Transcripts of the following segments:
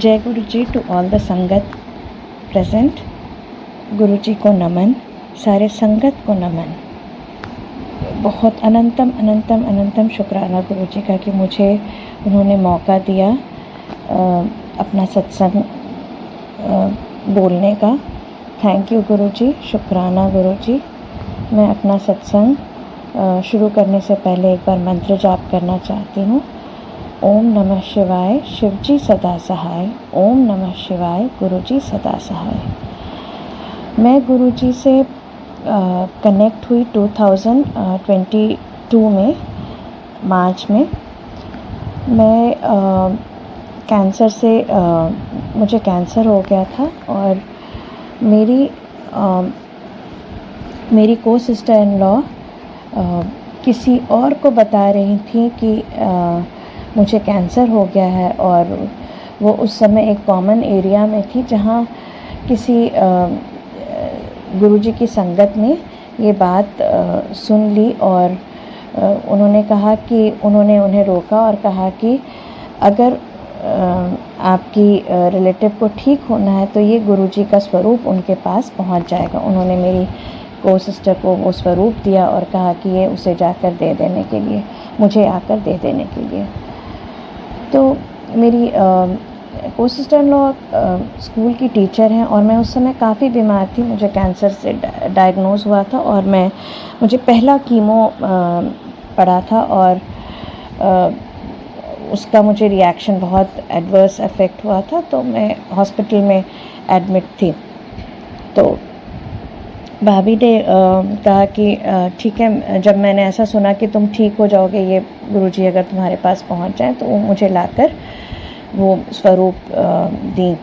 जय गुरु जी to all the संगत present. गुरु जी को नमन, सारे संगत को नमन। बहुत अनंतम अनंतम अनंतम शुक्राना गुरु जी का कि मुझे उन्होंने मौका दिया अपना सत्संग बोलने का। थैंक यू गुरु जी, शुक्राना गुरु जी। मैं अपना सत्संग शुरू करने से पहले एक बार मंत्र जाप करना चाहती हूँ। ओम नमः शिवाय, शिवजी सदा सहाय। ओम नमः शिवाय, गुरुजी सदा सहाय। मैं गुरुजी से कनेक्ट हुई 2022 में, मार्च में। मैं कैंसर से मुझे कैंसर हो गया था और मेरी को सिस्टर इन लॉ किसी और को बता रही थी कि मुझे कैंसर हो गया है, और वो उस समय एक कॉमन एरिया में थी जहाँ किसी गुरुजी की संगत ने ये बात सुन ली। और उन्होंने कहा कि उन्होंने उन्हें रोका और कहा कि अगर आपकी रिलेटिव को ठीक होना है तो ये गुरुजी का स्वरूप उनके पास पहुंच जाएगा। उन्होंने मेरी को सिस्टर को वो स्वरूप दिया और कहा कि ये उसे जाकर दे देने के लिए, मुझे आकर दे देने के लिए। तो मेरी को सिस्टर इन लॉ स्कूल की टीचर हैं और मैं उस समय काफ़ी बीमार थी। मुझे कैंसर से डायग्नोज हुआ था और मुझे पहला कीमो पड़ा था और उसका मुझे रिएक्शन बहुत एडवर्स इफ़ेक्ट हुआ था, तो मैं हॉस्पिटल में एडमिट थी। तो भाभी ने कहा कि ठीक है, जब मैंने ऐसा सुना कि तुम ठीक हो जाओगे, ये गुरुजी अगर तुम्हारे पास पहुंच जाए, तो वो मुझे लाकर वो स्वरूप दी।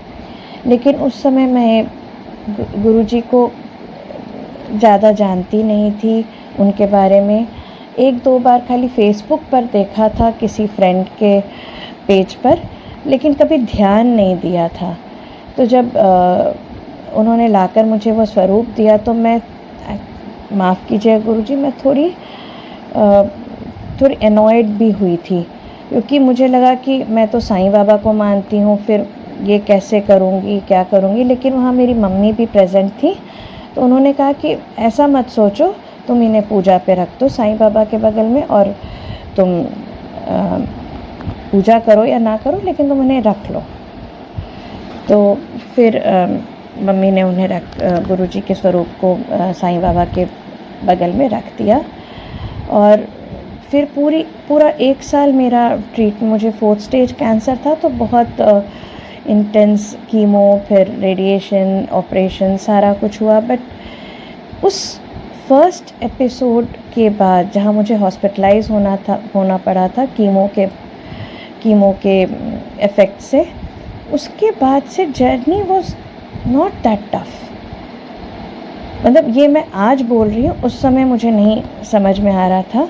लेकिन उस समय मैं गुरुजी को ज़्यादा जानती नहीं थी, उनके बारे में एक दो बार खाली फेसबुक पर देखा था किसी फ्रेंड के पेज पर, लेकिन कभी ध्यान नहीं दिया था। तो जब उन्होंने लाकर मुझे वो स्वरूप दिया तो मैं, माफ़ कीजिए गुरुजी, मैं थोड़ी एनॉयड भी हुई थी, क्योंकि मुझे लगा कि मैं तो साईं बाबा को मानती हूँ, फिर ये कैसे करूँगी, क्या करूँगी। लेकिन वहाँ मेरी मम्मी भी प्रेजेंट थी, तो उन्होंने कहा कि ऐसा मत सोचो, तुम इन्हें पूजा पे रख दो साईं बाबा के बगल में, और तुम पूजा करो या ना करो, लेकिन तुम इन्हें रख लो। तो फिर मम्मी ने उन्हें गुरुजी के स्वरूप को साईं बाबा के बगल में रख दिया। और फिर पूरा एक साल मेरा ट्रीटमेंट, मुझे 4th स्टेज कैंसर था, तो बहुत इंटेंस कीमो, फिर रेडिएशन, ऑपरेशन, सारा कुछ हुआ। बट उस फर्स्ट एपिसोड के बाद जहाँ मुझे हॉस्पिटलाइज होना पड़ा था कीमो के इफ़ेक्ट से, उसके बाद से journey was not that tough. मतलब ये मैं आज बोल रही हूँ, उस समय मुझे नहीं समझ में आ रहा था।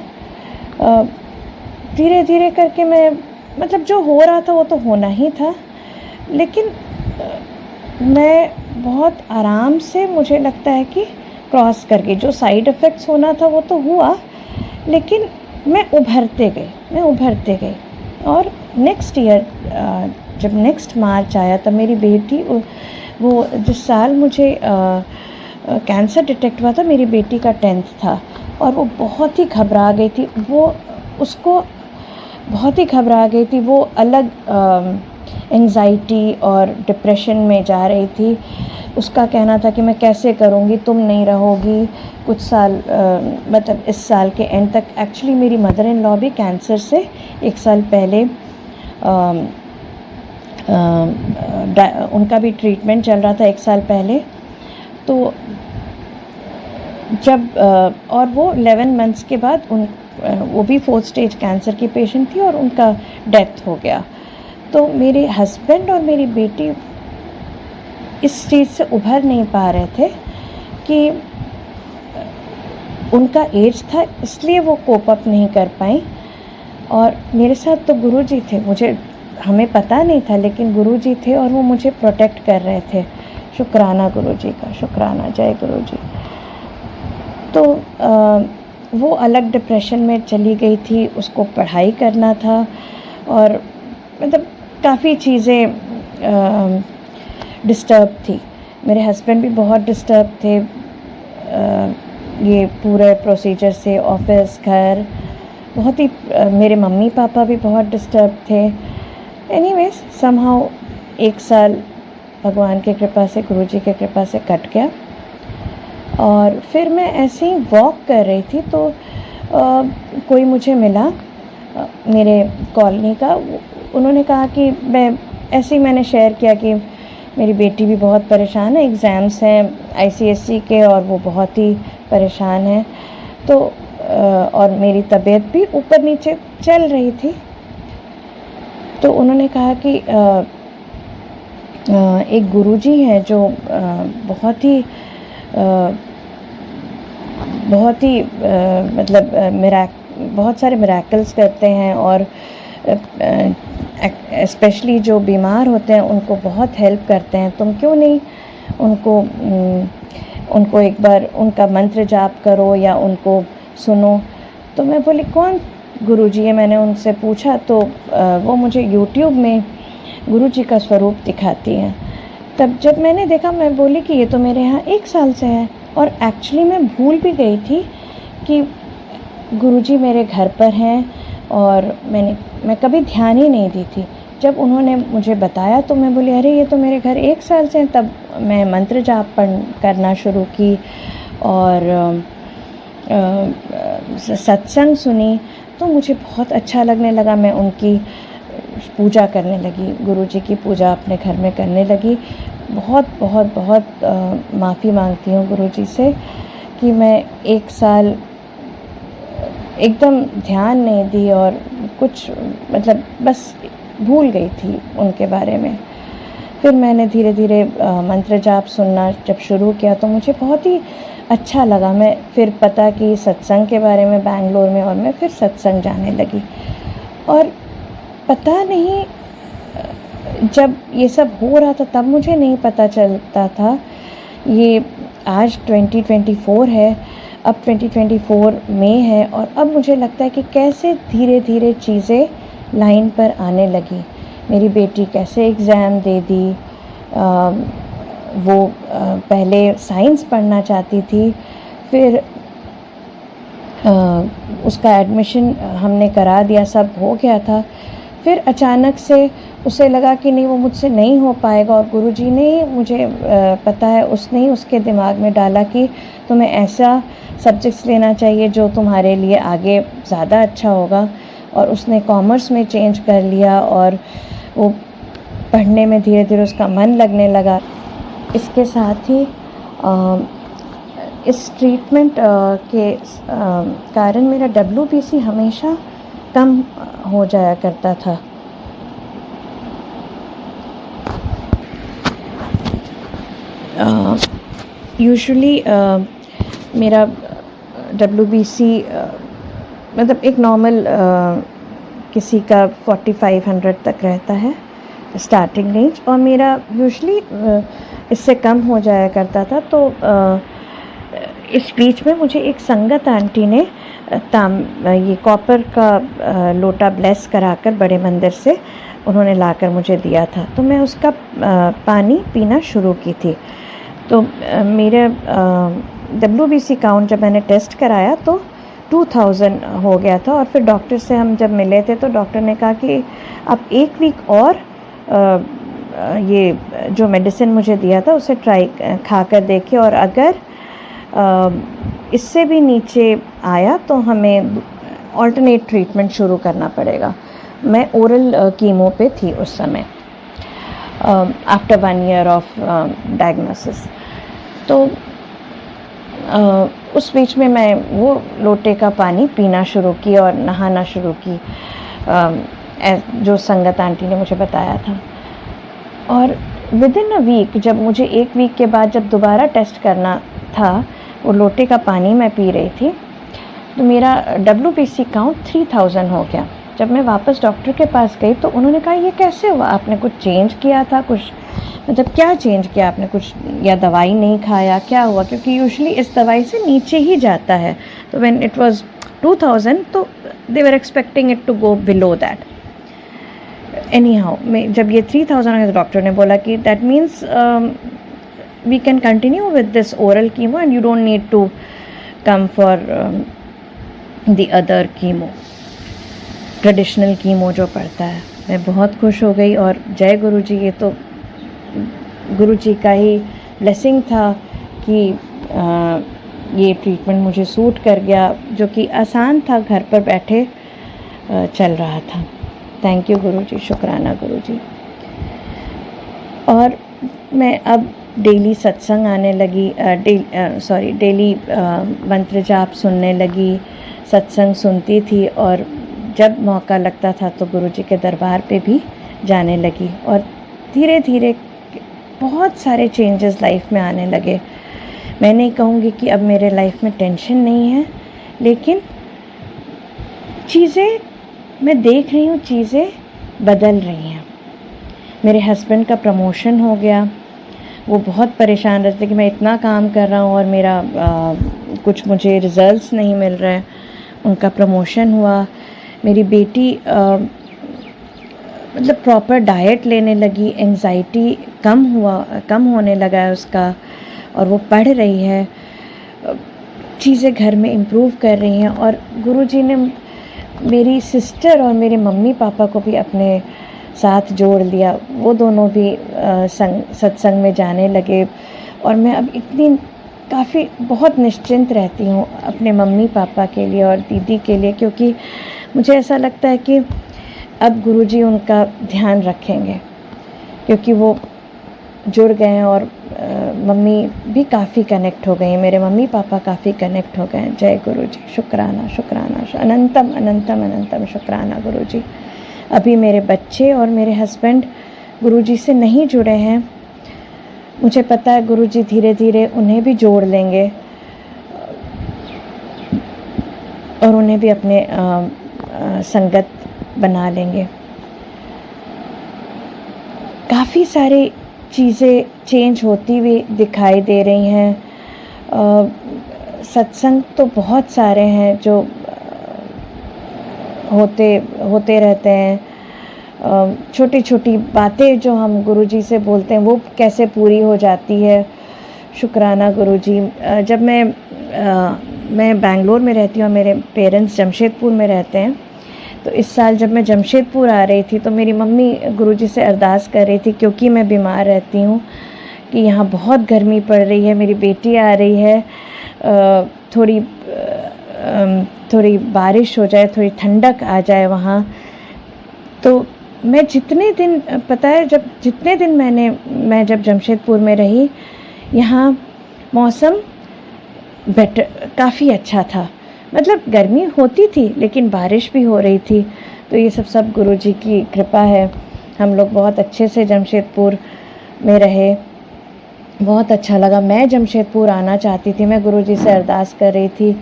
धीरे धीरे करके मैं, मतलब जो हो रहा था वो तो होना ही था, लेकिन मैं बहुत आराम से, मुझे लगता है कि क्रॉस कर गई। जो साइड इफ़ेक्ट्स होना था वो तो हुआ, लेकिन मैं उभरते गई। और नेक्स्ट ईयर जब नेक्स्ट मार्च आया, तब मेरी बेटी, वो जिस साल मुझे कैंसर डिटेक्ट हुआ था, मेरी बेटी का 10th था, और वो बहुत ही घबरा गई थी। वो अलग एंजाइटी और डिप्रेशन में जा रही थी। उसका कहना था कि मैं कैसे करूँगी, तुम नहीं रहोगी कुछ साल, मतलब इस साल के एंड तक। एक्चुअली मेरी मदर इन लॉ भी कैंसर से 1 साल पहले उनका भी ट्रीटमेंट चल रहा था 1 साल पहले। तो जब और वो 11 मंथ्स के बाद वो भी 4th स्टेज कैंसर की पेशेंट थी और उनका डेथ हो गया। तो मेरे हस्बैंड और मेरी बेटी इस चीज़ से उभर नहीं पा रहे थे कि उनका एज था, इसलिए वो कोप अप नहीं कर पाई। और मेरे साथ तो गुरुजी थे, हमें पता नहीं था, लेकिन गुरुजी थे और वो मुझे प्रोटेक्ट कर रहे थे। शुक्राना गुरुजी का, शुक्राना, जय गुरुजी। तो वो अलग डिप्रेशन में चली गई थी, उसको पढ़ाई करना था, और मतलब काफ़ी चीज़ें डिस्टर्ब थी, मेरे हस्बैंड भी बहुत डिस्टर्ब थे ये पूरे प्रोसीजर से, ऑफिस घर बहुत ही मेरे मम्मी पापा भी बहुत डिस्टर्ब थे। एनीवेज समहाउ 1 साल भगवान की कृपा से, गुरुजी की कृपा से कट गया। और फिर मैं ऐसे ही वॉक कर रही थी तो कोई मुझे मिला मेरे कॉलोनी का। उन्होंने कहा कि मैंने शेयर किया कि मेरी बेटी भी बहुत परेशान है, एग्ज़ाम्स हैं ICSE के और वो बहुत ही परेशान है। तो और मेरी तबीयत भी ऊपर नीचे चल रही थी। तो उन्होंने कहा कि एक गुरुजी हैं जो मतलब बहुत सारे मिरेकल्स करते हैं और स्पेशली जो बीमार होते हैं उनको बहुत हेल्प करते हैं। तुम क्यों नहीं उनको एक बार उनका मंत्र जाप करो या उनको सुनो। तो मैं बोली कौन गुरुजी है? मैंने उनसे पूछा तो वो मुझे YouTube में गुरुजी का स्वरूप दिखाती हैं। तब जब मैंने देखा मैं बोली कि ये तो मेरे यहाँ 1 साल से है। और एक्चुअली मैं भूल भी गई थी कि गुरुजी मेरे घर पर हैं और मैं कभी ध्यान ही नहीं दी थी। जब उन्होंने मुझे बताया तो मैं बोली अरे ये तो मेरे घर 1 साल से हैं। तब मैं मंत्र जाप करना शुरू की और सत्संग सुनी तो मुझे बहुत अच्छा लगने लगा। मैं उनकी पूजा करने लगी, गुरुजी की पूजा अपने घर में करने लगी। बहुत बहुत बहुत माफ़ी मांगती हूँ गुरुजी से कि मैं 1 साल एकदम ध्यान नहीं दी और कुछ मतलब बस भूल गई थी उनके बारे में। फिर मैंने धीरे धीरे मंत्र जाप सुनना जब शुरू किया तो मुझे बहुत ही अच्छा लगा। मैं फिर पता कि सत्संग के बारे में बैंगलोर में, और मैं फिर सत्संग जाने लगी। और पता नहीं जब ये सब हो रहा था तब मुझे नहीं पता चलता था। ये आज 2024 है, अब 2024 में है और अब मुझे लगता है कि कैसे धीरे धीरे चीज़ें लाइन पर आने लगी। मेरी बेटी कैसे एग्ज़ाम दे दी, वो पहले साइंस पढ़ना चाहती थी, फिर उसका एडमिशन हमने करा दिया, सब हो गया था। फिर अचानक से उसे लगा कि नहीं वो मुझसे नहीं हो पाएगा और गुरुजी ने मुझे पता है उसने ही उसके दिमाग में डाला कि तुम्हें ऐसा सब्जेक्ट्स लेना चाहिए जो तुम्हारे लिए आगे ज़्यादा अच्छा होगा। और उसने कॉमर्स में चेंज कर लिया और वो पढ़ने में धीरे धीरे उसका मन लगने लगा। इसके साथ ही इस ट्रीटमेंट के कारण मेरा WBC हमेशा कम हो जाया करता था। यूजुअली मेरा WBC मतलब एक नॉर्मल किसी का 4500 तक रहता है स्टार्टिंग रेंज, और मेरा यूजुअली इससे कम हो जाया करता था। तो इस बीच में मुझे एक संगत आंटी ने ये कॉपर का लोटा ब्लेस कराकर बड़े मंदिर से उन्होंने लाकर मुझे दिया था। तो मैं उसका पानी पीना शुरू की थी। तो मेरे WBC काउंट जब मैंने टेस्ट कराया तो 2000 हो गया था। और फिर डॉक्टर से हम जब मिले थे तो डॉक्टर ने कहा कि आप 1 वीक और ये जो मेडिसिन मुझे दिया था उसे ट्राई खा कर देखिए, और अगर इससे भी नीचे आया तो हमें ऑल्टरनेट ट्रीटमेंट शुरू करना पड़ेगा। मैं ओरल कीमो पे थी उस समय आफ्टर 1 ईयर ऑफ डायग्नोसिस। तो उस बीच में मैं वो लोटे का पानी पीना शुरू की और नहाना शुरू की जो संगत आंटी ने मुझे बताया था। और विद इन अ वीक, जब मुझे 1 वीक के बाद जब दोबारा टेस्ट करना था, वो लोटे का पानी मैं पी रही थी तो मेरा WBC काउंट 3000 हो गया। जब मैं वापस डॉक्टर के पास गई तो उन्होंने कहा ये कैसे हुआ, आपने कुछ चेंज किया था, कुछ मतलब क्या चेंज किया आपने, कुछ या दवाई नहीं खाया, क्या हुआ? क्योंकि यूजुअली इस दवाई से नीचे ही जाता है। तो व्हेन इट वाज 2000 तो they were expecting it to go below that. Anyhow मैं जब ये 3000 डॉक्टर ने बोला कि that means we can continue with this oral chemo and you don't need to come for the other chemo, traditional chemo जो पड़ता है। मैं बहुत खुश हो गई और जय गुरु जी, ये तो गुरु जी का ही ब्लेसिंग था कि ये ट्रीटमेंट मुझे सूट कर गया, जो कि आसान था, घर पर बैठे चल रहा था। थैंक यू गुरु जी, शुक्राना गुरु जी। और मैं अब डेली सत्संग आने लगी, डेली मंत्र जाप सुनने लगी, सत्संग सुनती थी और जब मौका लगता था तो गुरु जी के दरबार पे भी जाने लगी और धीरे धीरे बहुत सारे चेंजेस लाइफ में आने लगे। मैं नहीं कहूँगी कि अब मेरे लाइफ में टेंशन नहीं है, लेकिन चीज़ें मैं देख रही हूँ, चीज़ें बदल रही हैं। मेरे हस्बैंड का प्रमोशन हो गया, वो बहुत परेशान रहते कि मैं इतना काम कर रहा हूँ और मेरा कुछ मुझे रिजल्ट्स नहीं मिल रहे हैं। उनका प्रमोशन हुआ। मेरी बेटी मतलब प्रॉपर डाइट लेने लगी, एंजाइटी कम होने लगा है उसका और वो पढ़ रही है, चीज़ें घर में इम्प्रूव कर रही हैं। और गुरुजी ने मेरी सिस्टर और मेरे मम्मी पापा को भी अपने साथ जोड़ लिया, वो दोनों भी सत्संग में जाने लगे और मैं अब काफ़ी बहुत निश्चिंत रहती हूँ अपने मम्मी पापा के लिए और दीदी के लिए, क्योंकि मुझे ऐसा लगता है कि अब गुरुजी उनका ध्यान रखेंगे, क्योंकि वो जुड़ गए हैं और मम्मी भी काफ़ी कनेक्ट हो गई, मेरे मम्मी पापा काफ़ी कनेक्ट हो गए। जय गुरु जी, शुक्राना शुक्राना, अनंतम अनंतम अनंतम शुक्राना गुरु जी। अभी मेरे बच्चे और मेरे हस्बैंड गुरु जी से नहीं जुड़े हैं, मुझे पता है गुरु जी धीरे धीरे उन्हें भी जोड़ लेंगे और उन्हें भी अपने संगत बना लेंगे। काफ़ी सारी चीज़ें चेंज होती हुई दिखाई दे रही हैं। सत्संग तो बहुत सारे हैं जो होते रहते हैं। छोटी छोटी बातें जो हम गुरुजी से बोलते हैं वो कैसे पूरी हो जाती है। शुक्राना गुरुजी। जब मैं बेंगलोर में रहती हूँ और मेरे पेरेंट्स जमशेदपुर में रहते हैं, तो इस साल जब मैं जमशेदपुर आ रही थी तो मेरी मम्मी गुरुजी से अरदास कर रही थी, क्योंकि मैं बीमार रहती हूँ, कि यहाँ बहुत गर्मी पड़ रही है, मेरी बेटी आ रही है, थोड़ी बारिश हो जाए, थोड़ी ठंडक आ जाए वहाँ। तो मैं जितने दिन मैं जब जमशेदपुर में रही, यहाँ मौसम काफ़ी अच्छा था, मतलब गर्मी होती थी लेकिन बारिश भी हो रही थी। तो ये सब गुरुजी की कृपा है। हम लोग बहुत अच्छे से जमशेदपुर में रहे, बहुत अच्छा लगा। मैं जमशेदपुर आना चाहती थी, मैं गुरुजी से अरदास कर रही थी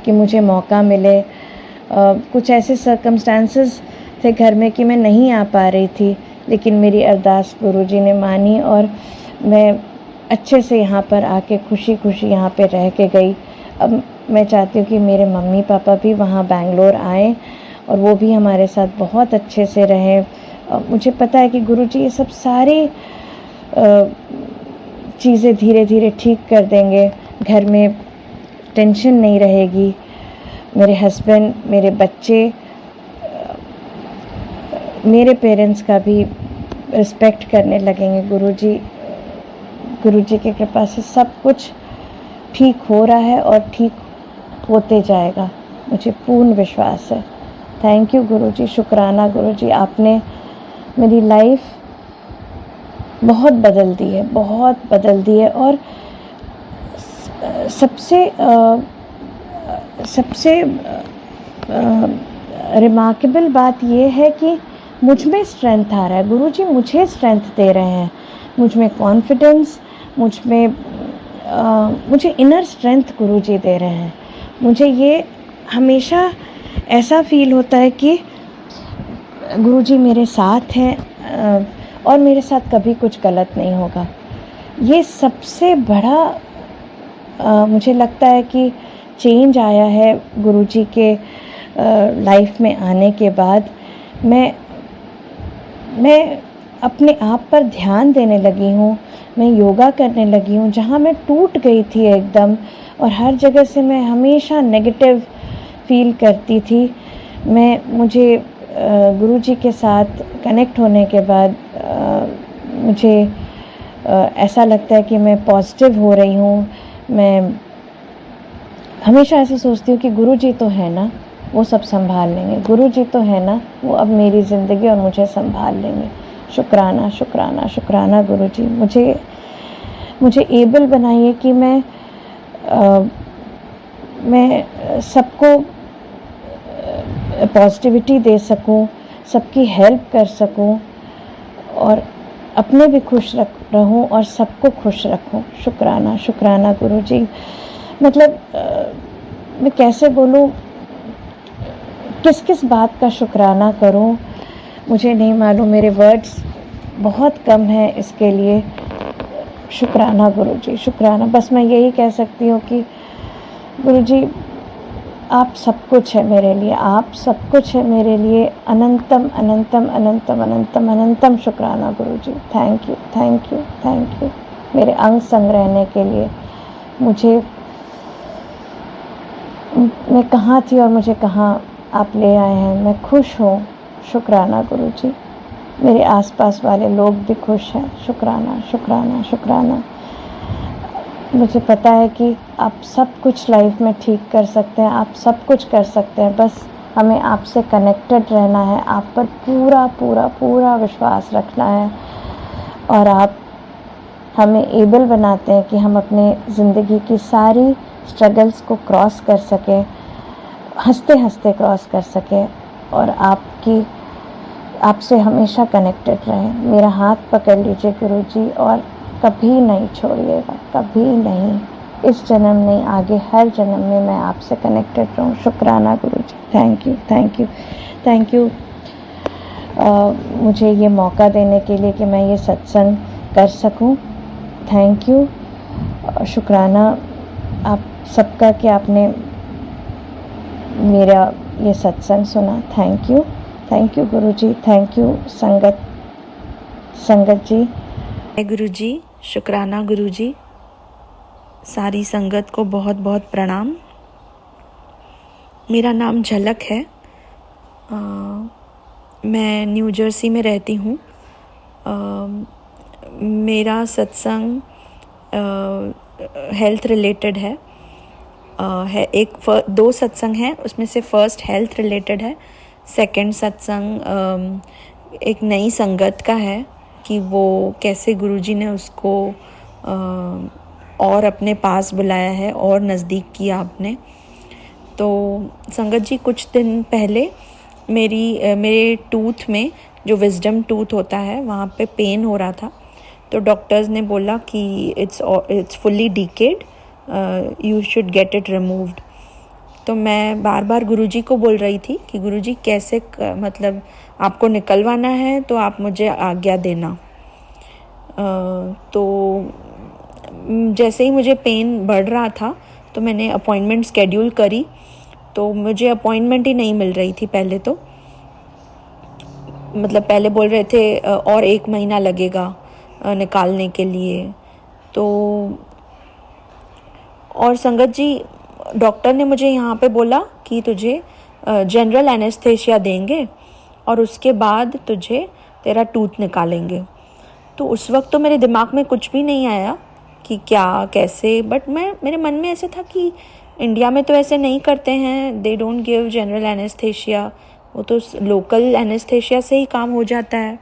कि मुझे मौका मिले। कुछ ऐसे सर्कमस्टांसेस थे घर में कि मैं नहीं आ पा रही थी, लेकिन मेरी अरदास गुरुजी ने मानी और मैं अच्छे से यहाँ पर आके खुशी खुशी यहाँ पे रह के गई। अब मैं चाहती हूँ कि मेरे मम्मी पापा भी वहाँ बेंगलोर आएँ और वो भी हमारे साथ बहुत अच्छे से रहें। मुझे पता है कि गुरुजी ये सब सारी चीज़ें धीरे धीरे ठीक कर देंगे, घर में टेंशन नहीं रहेगी। मेरे हस्बैंड, मेरे बच्चे, मेरे पेरेंट्स का भी रिस्पेक्ट करने लगेंगे। गुरुजी की कृपा से सब कुछ ठीक हो रहा है और ठीक होते जाएगा, मुझे पूर्ण विश्वास है। थैंक यू गुरुजी, शुक्राना गुरुजी। आपने मेरी लाइफ बहुत बदल दी है और सबसे रिमार्केबल बात ये है कि मुझ में स्ट्रेंथ आ रहा है। गुरुजी मुझे स्ट्रेंथ दे रहे हैं, मुझ में कॉन्फिडेंस, मुझे इनर स्ट्रेंथ गुरुजी दे रहे हैं। मुझे ये हमेशा ऐसा फील होता है कि गुरुजी मेरे साथ हैं और मेरे साथ कभी कुछ गलत नहीं होगा। ये सबसे बड़ा मुझे लगता है कि चेंज आया है गुरुजी के लाइफ में आने के बाद। मैं मैं अपने आप पर ध्यान देने लगी हूँ, मैं योगा करने लगी हूँ। जहाँ मैं टूट गई थी एकदम और हर जगह से मैं हमेशा नेगेटिव फील करती थी, मुझे गुरुजी के साथ कनेक्ट होने के बाद मुझे ऐसा लगता है कि मैं पॉजिटिव हो रही हूँ। मैं हमेशा ऐसे सोचती हूँ कि गुरुजी तो है ना, वो सब संभाल लेंगे। गुरुजी तो है ना, वो अब मेरी ज़िंदगी और मुझे संभाल लेंगे। शुक्राना शुक्राना शुक्राना गुरुजी, मुझे एबल बनाइए कि मैं सबको पॉजिटिविटी दे सकूं, सबकी हेल्प कर सकूं और अपने भी खुश रहूं और सबको खुश रखूं। शुक्राना शुक्राना गुरुजी। मतलब मैं कैसे बोलूं, किस किस बात का शुक्राना करूं, मुझे नहीं मालूम। मेरे वर्ड्स बहुत कम हैं इसके लिए। शुक्राना गुरुजी, शुक्राना। बस मैं यही कह सकती हूँ कि गुरुजी आप सब कुछ है मेरे लिए, आप सब कुछ है मेरे लिए। अनंतम अनंतम अनंतम अनंतम अनंतम शुक्राना Guruji. Thank you thank you thank you मेरे अंग संग रहने के लिए। मैं कहाँ थी और मुझे कहाँ आप ले आए हैं। मैं खुश हूँ। शुक्राना गुरुजी। मेरे आसपास वाले लोग भी खुश हैं। शुक्राना शुक्राना शुक्राना। मुझे पता है कि आप सब कुछ लाइफ में ठीक कर सकते हैं, आप सब कुछ कर सकते हैं। बस हमें आपसे कनेक्टेड रहना है, आप पर पूरा पूरा पूरा विश्वास रखना है और आप हमें एबल बनाते हैं कि हम अपने ज़िंदगी की सारी स्ट्रगल्स को क्रॉस कर सकें, हंसते हंसते क्रॉस कर सकें और आपसे हमेशा कनेक्टेड रहें। मेरा हाथ पकड़ लीजिए गुरुजी और कभी नहीं छोड़िएगा, कभी नहीं। इस जन्म नहीं, आगे हर जन्म में मैं आपसे कनेक्टेड रहूं। शुक्राना Guruji. Thank you thank you thank you मुझे ये मौका देने के लिए कि मैं ये सत्संग कर सकूं। Thank you. शुक्राना आप सबका कि आपने मेरा ये सत्संग सुना। Thank you Guruji. Thank you संगत जी। गुरुजी, शुक्राना गुरुजी। सारी संगत को बहुत बहुत प्रणाम। मेरा नाम झलक है। मैं न्यू जर्सी में रहती हूँ। मेरा सत्संग हेल्थ रिलेटेड है। दो सत्संग हैं, उसमें से फर्स्ट हेल्थ रिलेटेड है। सेकंड सत्संग एक नई संगत का है कि वो कैसे गुरुजी ने उसको और अपने पास बुलाया है और नज़दीक किया आपने। तो संगत जी, कुछ दिन पहले मेरे टूथ में जो विजडम टूथ होता है वहाँ पे पेन हो रहा था। तो डॉक्टर्स ने बोला कि it's fully decayed, you should get it removed. तो मैं बार बार गुरुजी को बोल रही थी कि गुरुजी कैसे मतलब आपको निकलवाना है तो आप मुझे आज्ञा देना। तो जैसे ही मुझे पेन बढ़ रहा था तो मैंने अपॉइंटमेंट स्केड्यूल करी, तो मुझे अपॉइंटमेंट ही नहीं मिल रही थी। पहले तो मतलब पहले बोल रहे थे और 1 महीना लगेगा निकालने के लिए। तो और संगत जी, डॉक्टर ने मुझे यहाँ पे बोला कि तुझे जनरल एनेस्थेशिया देंगे और उसके बाद तुझे तेरा टूथ निकालेंगे। तो उस वक्त तो मेरे दिमाग में कुछ भी नहीं आया कि क्या कैसे, बट मेरे मन में ऐसे था कि इंडिया में तो ऐसे नहीं करते हैं, they don't give general anaesthesia, वो तो लोकल एनेस्थेशिया से ही काम हो जाता है।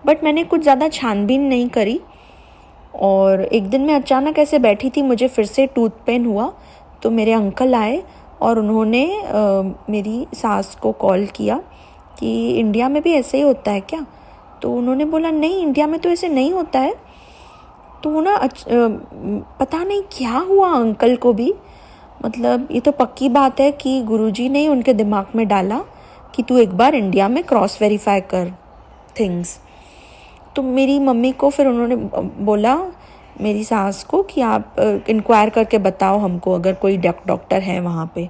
बट मैंने कुछ ज़्यादा छानबीन नहीं करी और एक दिन मैं अचानक ऐसे बैठी थी, मुझे फिर से टूथ पेन हुआ। तो मेरे अंकल आए और उन्होंने मेरी सास को कॉल किया कि इंडिया में भी ऐसे ही होता है क्या। तो उन्होंने बोला नहीं, इंडिया में तो ऐसे नहीं होता है। तो वो ना पता नहीं क्या हुआ अंकल को भी, मतलब ये तो पक्की बात है कि गुरुजी ने उनके दिमाग में डाला कि तू एक बार इंडिया में क्रॉस वेरीफाई कर थिंग्स। तो मेरी मम्मी को फिर उन्होंने बोला, मेरी सास को, कि आप इंक्वायर करके बताओ हमको अगर कोई डॉक्टर है वहाँ पे।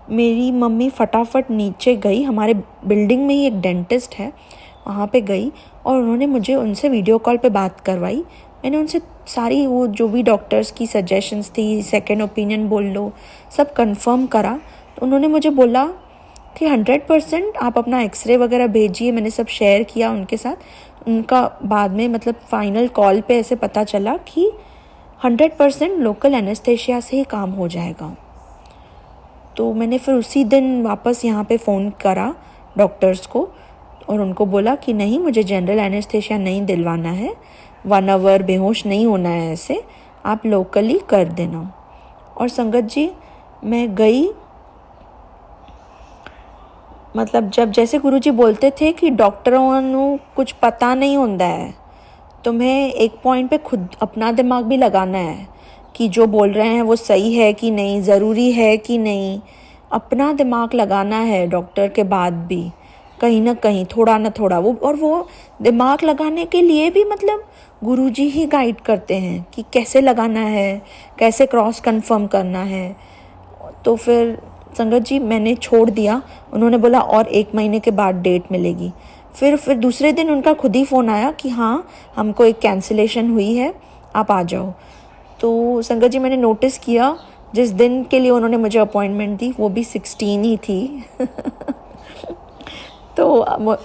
मेरी मम्मी फटाफट नीचे गई, हमारे बिल्डिंग में ही एक डेंटिस्ट है, वहाँ पे गई और उन्होंने मुझे उनसे वीडियो कॉल पे बात करवाई। मैंने उनसे सारी वो जो भी डॉक्टर्स की सजेशंस थी, सेकंड ओपिनियन बोल लो, सब कंफर्म करा। तो उन्होंने मुझे बोला कि 100% आप अपना एक्सरे वगैरह भेजिए। मैंने सब शेयर किया उनके साथ। उनका बाद में मतलब फाइनल कॉल पे ऐसे पता चला कि 100% लोकल एनेस्थेशिया से ही काम हो जाएगा। तो मैंने फिर उसी दिन वापस यहाँ पे फ़ोन करा डॉक्टर्स को और उनको बोला कि नहीं, मुझे जनरल एनेस्थेशिया नहीं दिलवाना है, 1 आवर बेहोश नहीं होना है, ऐसे आप लोकली कर देना। और संगत जी, मैं गई। मतलब जब जैसे गुरुजी बोलते थे कि डॉक्टरों ਨੂੰ कुछ पता नहीं होता है, तुम्हें एक पॉइंट पे खुद अपना दिमाग भी लगाना है कि जो बोल रहे हैं वो सही है कि नहीं, ज़रूरी है कि नहीं। अपना दिमाग लगाना है डॉक्टर के बाद भी, कहीं ना कहीं थोड़ा ना थोड़ा वो दिमाग लगाने के लिए भी मतलब गुरुजी ही गाइड करते हैं कि कैसे लगाना है, कैसे क्रॉस कंफर्म करना है। तो फिर संगत जी मैंने छोड़ दिया। उन्होंने बोला और 1 महीने के बाद डेट मिलेगी। फिर दूसरे दिन उनका खुद ही फ़ोन आया कि हाँ, हमको एक कैंसिलेशन हुई है, आप आ जाओ। तो संगत जी मैंने नोटिस किया जिस दिन के लिए उन्होंने मुझे अपॉइंटमेंट दी वो भी 16 ही थी। तो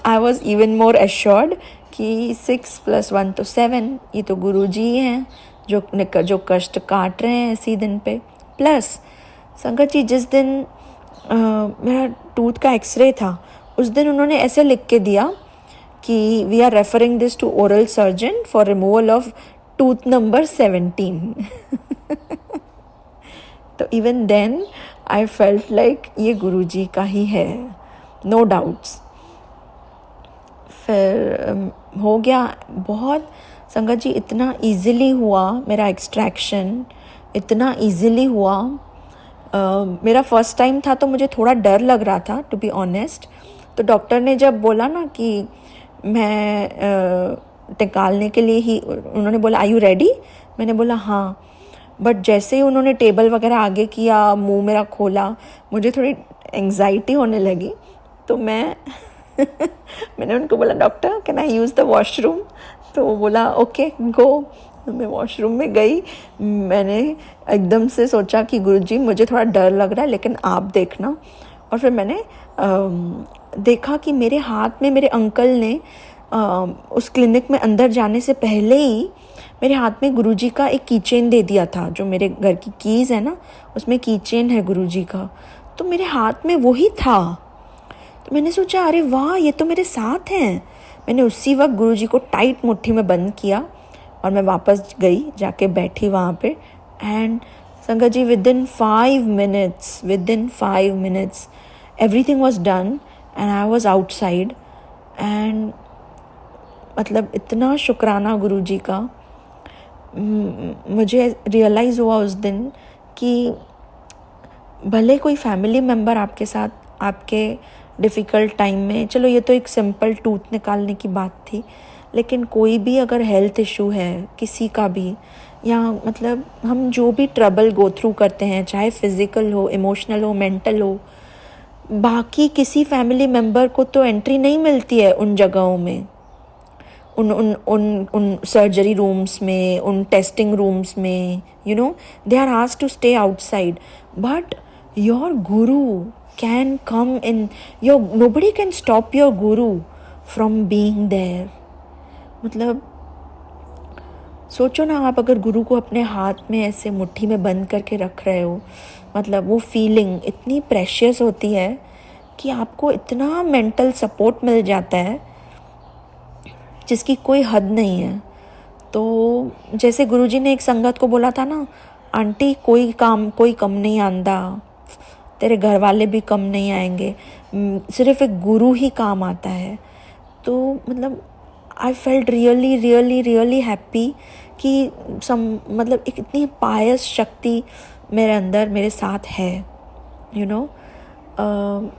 I was even more assured कि 6 + 1 तो 7, ये तो गुरुजी ही हैं जो कष्ट काट रहे हैं इसी दिन पे। प्लस संगत जी जिस दिन मेरा टूथ का एक्सरे था, उस दिन उन्होंने ऐसे लिख के दिया कि we are referring this to oral surgeon for removal of tooth number 17। तो even then I felt like ये गुरुजी का ही है, नो डाउट्स। फिर हो गया बहुत। संगत जी इतना इजीली हुआ मेरा एक्सट्रैक्शन, इतना इजीली हुआ। मेरा फर्स्ट टाइम था तो मुझे थोड़ा डर लग रहा था, टू बी ऑनेस्ट। तो डॉक्टर ने जब बोला ना कि मैं निकालने के लिए ही, उन्होंने बोला आर यू रेडी? मैंने बोला हाँ। बट जैसे ही उन्होंने टेबल वगैरह आगे किया, मुंह मेरा खोला, मुझे थोड़ी एंग्जाइटी होने लगी। तो मैंने उनको बोला doctor can I use the washroom? तो वो बोला ओके गो। मैं वॉशरूम में गई। मैंने एकदम से सोचा कि गुरुजी मुझे थोड़ा डर लग रहा है लेकिन आप देखना। और फिर मैंने देखा कि मेरे हाथ में मेरे अंकल ने उस क्लिनिक में अंदर जाने से पहले ही मेरे हाथ में गुरुजी का एक की चेन दे दिया था। जो मेरे घर की कीज़ है ना, उसमें की चेन है गुरुजी का, तो मेरे हाथ में वही था। तो मैंने सोचा अरे वाह, ये तो मेरे साथ हैं। मैंने उसी वक्त गुरुजी को टाइट मुट्ठी में बंद किया और मैं वापस गई, जाके बैठी वहाँ पे। एंड संगत जी within 5 minutes everything was done and I was outside. And मतलब इतना शुक्राना गुरुजी का। मुझे रियलाइज़ हुआ उस दिन कि भले कोई फैमिली मेम्बर आपके साथ आपके डिफ़िकल्ट टाइम में, चलो ये तो एक सिंपल टूथ निकालने की बात थी, लेकिन कोई भी अगर हेल्थ इशू है किसी का भी, या मतलब हम जो भी ट्रबल गो थ्रू करते हैं, चाहे फिज़िकल हो, इमोशनल हो, मेंटल हो, बाकी किसी फैमिली मेम्बर को तो एंट्री नहीं मिलती है उन जगहों में, उन सर्जरी रूम्स में, उन टेस्टिंग रूम्स में, you know they are asked to stay outside. But your guru can come in, nobody can stop your guru from being there। मतलब सोचो ना, आप अगर गुरु को अपने हाथ में ऐसे मुट्ठी में बंद करके रख रहे हो, मतलब वो फीलिंग इतनी प्रेशियस होती है कि आपको इतना मेंटल सपोर्ट मिल जाता है जिसकी कोई हद नहीं है। तो जैसे गुरुजी ने एक संगत को बोला था ना, आंटी कोई कम नहीं आंदा, तेरे घर वाले भी कम नहीं आएंगे, सिर्फ एक गुरु ही काम आता है। तो मतलब I felt really really really happy कि मतलब एक इतनी पायस शक्ति मेरे अंदर मेरे साथ है, you know.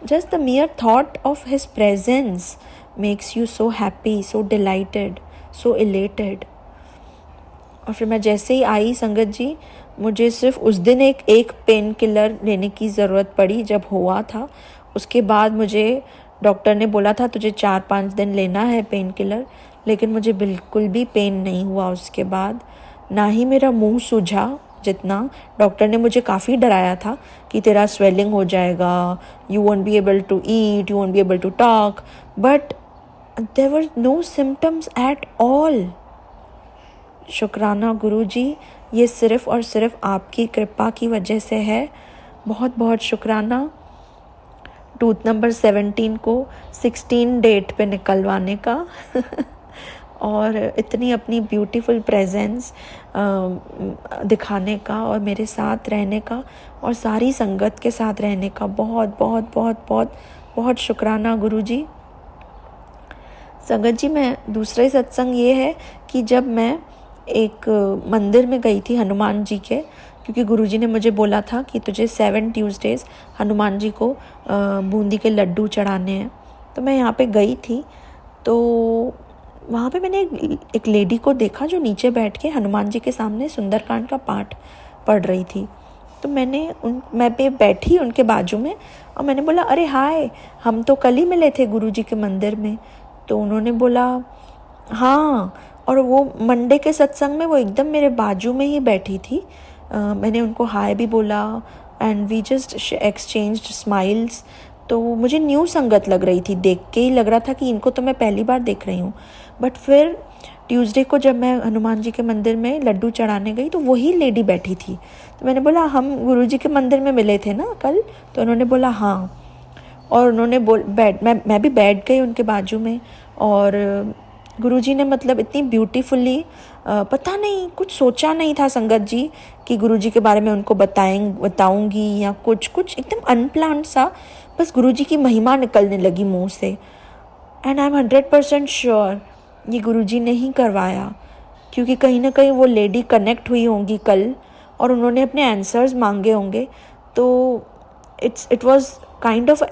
Just the मियर thought of his presence makes you so happy, so dilated, so elated. और फिर मैं जैसे ही आई संगत जी, मुझे सिर्फ उस दिन एक पेन किलर लेने की ज़रूरत पड़ी जब हुआ था। उसके बाद मुझे डॉक्टर ने बोला था तुझे 4-5 दिन लेना है पेन किलर, लेकिन मुझे बिल्कुल भी पेन नहीं हुआ उसके बाद, ना ही मेरा मुंह सूझा जितना। डॉक्टर ने मुझे काफ़ी डराया था कि तेरा स्वेलिंग हो जाएगा, you won't be able to eat, you won't be able to talk, but there were no symptoms at all. शुक्राना गुरुजी, ये सिर्फ़ और सिर्फ आपकी कृपा की वजह से है। बहुत बहुत शुक्राना टूथ नंबर 17 को 16 डेट पे निकलवाने का और इतनी अपनी ब्यूटीफुल प्रेजेंस दिखाने का और मेरे साथ रहने का और सारी संगत के साथ रहने का बहुत बहुत बहुत बहुत बहुत शुक्राना गुरुजी। संगत जी, मैं दूसरा सत्संग ये है कि जब मैं एक मंदिर में गई थी हनुमान जी के, क्योंकि गुरुजी ने मुझे बोला था कि तुझे 7 ट्यूसडेज़ हनुमान जी को बूंदी के लड्डू चढ़ाने हैं। तो मैं यहाँ पे गई थी, तो वहाँ पे मैंने एक लेडी को देखा जो नीचे बैठ के हनुमान जी के सामने सुंदरकांड का पाठ पढ़ रही थी। तो मैं पे बैठी उनके बाजू में और मैंने बोला, अरे हाय, हम तो कल ही मिले थे गुरुजी के मंदिर में। तो उन्होंने बोला हाँ, और वो मंडे के सत्संग में वो एकदम मेरे बाजू में ही बैठी थी। मैंने उनको हाय भी बोला and we just exchanged smiles. तो मुझे न्यू संगत लग रही थी, देख के ही लग रहा था कि इनको तो मैं पहली बार देख रही हूँ। बट फिर ट्यूसडे को जब मैं हनुमान जी के मंदिर में लड्डू चढ़ाने गई तो वही लेडी बैठी थी। तो मैंने बोला, हम गुरुजी के मंदिर में मिले थे ना कल? तो उन्होंने बोला हाँ, और उन्होंने मैं भी बैठ गई उनके बाजू में। और गुरुजी ने मतलब इतनी ब्यूटीफुली, पता नहीं, कुछ सोचा नहीं था संगत जी कि गुरुजी के बारे में उनको बताऊंगी या कुछ एकदम अनप्लान्ड सा, बस गुरुजी की महिमा निकलने लगी मुंह से। एंड आई एम 100% श्योर ये गुरुजी ने ही करवाया, क्योंकि कहीं ना कहीं वो लेडी कनेक्ट हुई होंगी कल और उन्होंने अपने आंसर्स मांगे होंगे। तो it was kind of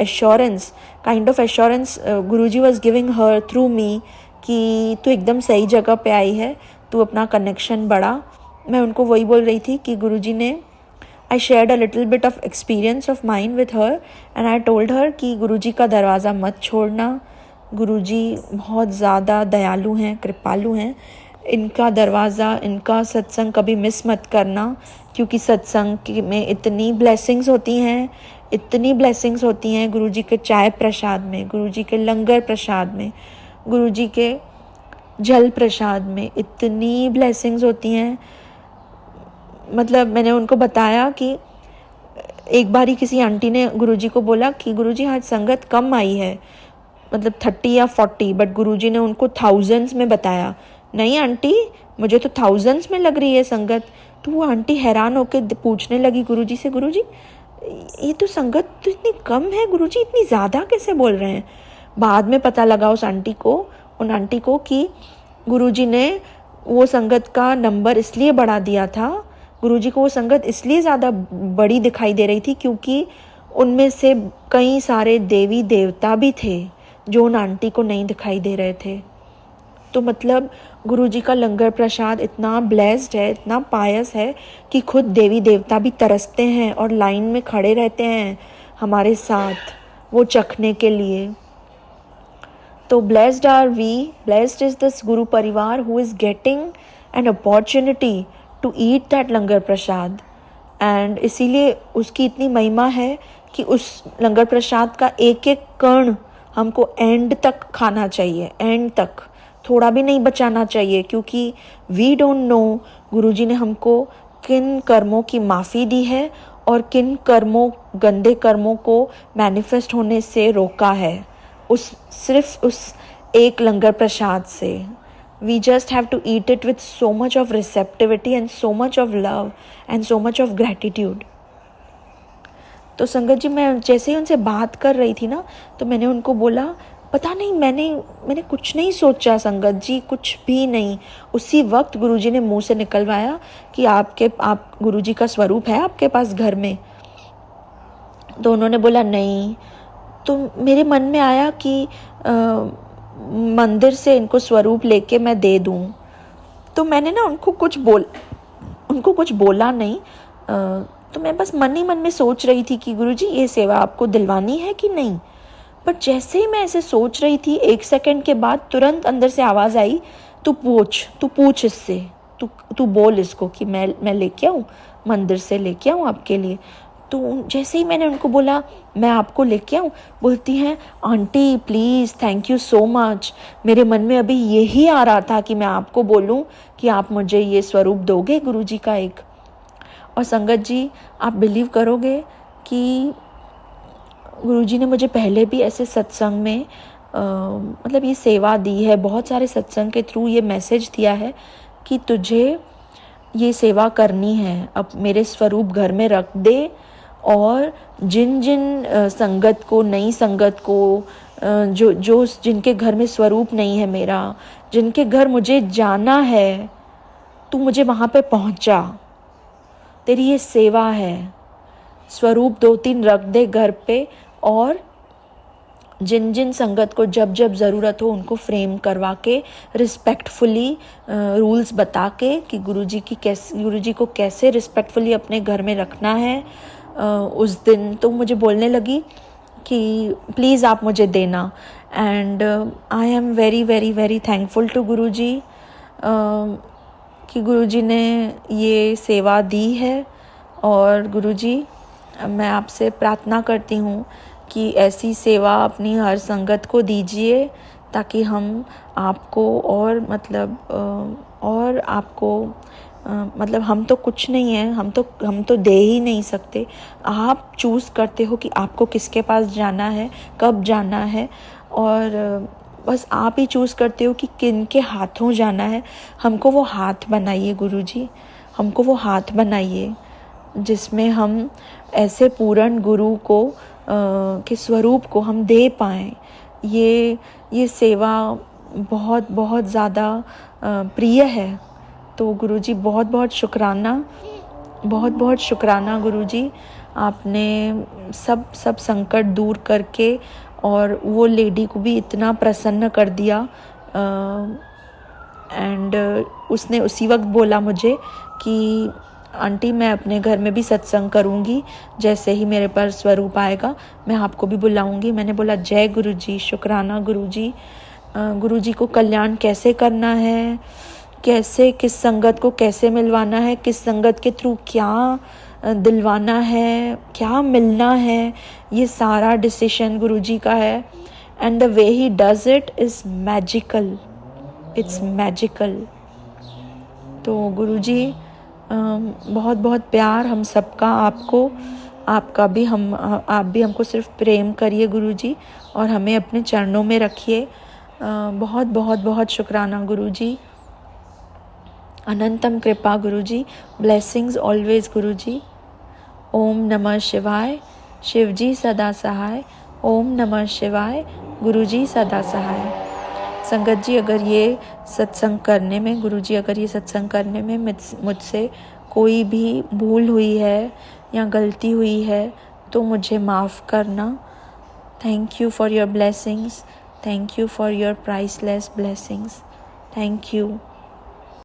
assurance Guruji was giving her through me कि तू एकदम सही जगह पे आई है, तू अपना कनेक्शन बढ़ा। मैं उनको वही बोल रही थी कि गुरुजी ने, I shared a little bit of experience of mind with her and I told her कि गुरुजी का दरवाज़ा मत छोड़ना। गुरुजी बहुत ज़्यादा दयालु हैं, कृपालु हैं। इनका दरवाज़ा, इनका सत्संग कभी मिस मत करना, क्योंकि सत्संग में इतनी ब्लेसिंग्स होती हैं गुरुजी के चाय प्रसाद में, गुरुजी के लंगर प्रसाद में, गुरुजी के जल प्रसाद में इतनी ब्लेसिंग्स होती हैं। मतलब मैंने उनको बताया कि एक बारी किसी आंटी ने गुरुजी को बोला कि गुरुजी आज संगत कम आई है, मतलब 30 या 40, बट गुरुजी ने उनको थाउजेंड्स में बताया। नहीं आंटी, मुझे तो थाउजेंड्स में लग रही है संगत। तो वो आंटी हैरान होकर पूछने लगी गुरुजी से, गुरुजी ये तो संगत तो इतनी कम है, गुरुजी इतनी ज़्यादा कैसे बोल रहे हैं? बाद में पता लगा उन आंटी को कि गुरुजी ने वो संगत का नंबर इसलिए बढ़ा दिया था, गुरुजी को वो संगत इसलिए ज़्यादा बड़ी दिखाई दे रही थी क्योंकि उनमें से कई सारे देवी देवता भी थे जो उन आंटी को नहीं दिखाई दे रहे थे। तो मतलब गुरुजी का लंगर प्रसाद इतना ब्लेस्ड है, इतना पायस है कि खुद देवी देवता भी तरसते हैं और लाइन में खड़े रहते हैं हमारे साथ वो चखने के लिए। तो blessed are we, blessed is this Guru Parivar who is getting an opportunity to eat that langar Prasad. And इसीलिए उसकी इतनी महिमा है कि उस लंगर प्रसाद का एक एक कण हमको एंड तक खाना चाहिए, एंड तक, थोड़ा भी नहीं बचाना चाहिए, क्योंकि वी डोंट नो गुरुजी ने हमको किन कर्मों की माफ़ी दी है और किन गंदे कर्मों को मैनिफेस्ट होने से रोका है सिर्फ उस एक लंगर प्रसाद से। We just have to eat it with so much of receptivity and so much of love and so much of gratitude। तो संगत जी, मैं जैसे ही उनसे बात कर रही थी ना, तो मैंने उनको बोला, पता नहीं, मैंने कुछ नहीं सोचा संगत जी, कुछ भी नहीं। उसी वक्त गुरुजी ने मुंह से निकलवाया कि आप गुरुजी का स्वरूप है आपके पास घर में? तो उन्होंने बोला नहीं। तो मेरे मन में आया कि मंदिर से इनको स्वरूप लेके मैं दे दूं। तो मैंने ना उनको कुछ बोला नहीं। तो मैं बस मन ही मन में सोच रही थी कि गुरुजी ये सेवा आपको दिलवानी है कि नहीं। बट जैसे ही मैं ऐसे सोच रही थी, 1 सेकंड के बाद तुरंत अंदर से आवाज़ आई, तू पूछ इससे, तू बोल इसको कि मैं लेके आऊँ, मंदिर से लेके आऊँ आपके लिए। तो जैसे ही मैंने उनको बोला मैं आपको लेके आऊँ, बोलती हैं aunty please, thank you so much, मेरे मन में अभी यही आ रहा था कि मैं आपको बोलूँ कि आप मुझे ये स्वरूप दोगे गुरुजी का एक। और संगत जी, आप बिलीव करोगे कि गुरुजी ने मुझे पहले भी ऐसे सत्संग में मतलब ये सेवा दी है, बहुत सारे सत्संग के थ्रू ये मैसेज दिया है कि तुझे ये सेवा करनी है, अब मेरे स्वरूप घर में रख दे, और जिन जिन संगत को, नई संगत को, जो जिनके घर में स्वरूप नहीं है मेरा, जिनके घर मुझे जाना है, तू मुझे वहाँ पे पहुँचा, तेरी ये सेवा है, स्वरूप 2-3 रख दे घर पे, और जिन जिन संगत को जब जब ज़रूरत हो उनको फ्रेम करवा के रिस्पेक्टफुली रूल्स बता के कि गुरुजी को कैसे रिस्पेक्टफुली अपने घर में रखना है। उस दिन तो मुझे बोलने लगी कि प्लीज़ आप मुझे देना, and I am very very very thankful to Guruji कि गुरुजी ने ये सेवा दी है। और गुरुजी, मैं आपसे प्रार्थना करती हूँ कि ऐसी सेवा अपनी हर संगत को दीजिए, ताकि हम आपको और मतलब हम तो कुछ नहीं है, हम तो दे ही नहीं सकते। आप चूज़ करते हो कि आपको किसके पास जाना है, कब जाना है, और बस आप ही चूज़ करते हो कि किन के हाथों जाना है। हमको वो हाथ बनाइए गुरुजी, हमको वो हाथ बनाइए जिसमें हम ऐसे पूर्ण गुरु को के स्वरूप को हम दे पाएँ। ये सेवा बहुत बहुत ज़्यादा प्रिय है। तो गुरुजी बहुत बहुत शुक्राना गुरुजी, आपने सब संकट दूर करके और वो लेडी को भी इतना प्रसन्न कर दिया। एंड उसने उसी वक्त बोला मुझे कि आंटी मैं अपने घर में भी सत्संग करूँगी, जैसे ही मेरे पास स्वरूप आएगा मैं आपको भी बुलाऊँगी। मैंने बोला जय गुरुजी, शुक्राना गुरुजी। गुरुजी को कल्याण कैसे करना है, कैसे किस संगत को कैसे मिलवाना है, किस संगत के थ्रू क्या दिलवाना है, क्या मिलना है, ये सारा डिसीजन गुरुजी का है। And the way he does it is magical, it's magical. तो गुरुजी बहुत बहुत प्यार हम सबका आपको, आप भी हमको सिर्फ प्रेम करिए गुरुजी, और हमें अपने चरणों में रखिए। बहुत बहुत बहुत शुक्राना गुरुजी, अनंतम कृपा गुरुजी, ब्लेसिंग्स ऑलवेज गुरुजी। ओम नमः शिवाय, शिवजी सदा सहाय। ओम नमः शिवाय, गुरुजी सदा सहाय। संगत जी, अगर ये सत्संग करने में गुरुजी, अगर ये सत्संग करने में मुझसे कोई भी भूल हुई है या गलती हुई है तो मुझे माफ़ करना। Thank you for your blessings, thank you for your priceless blessings, thank you.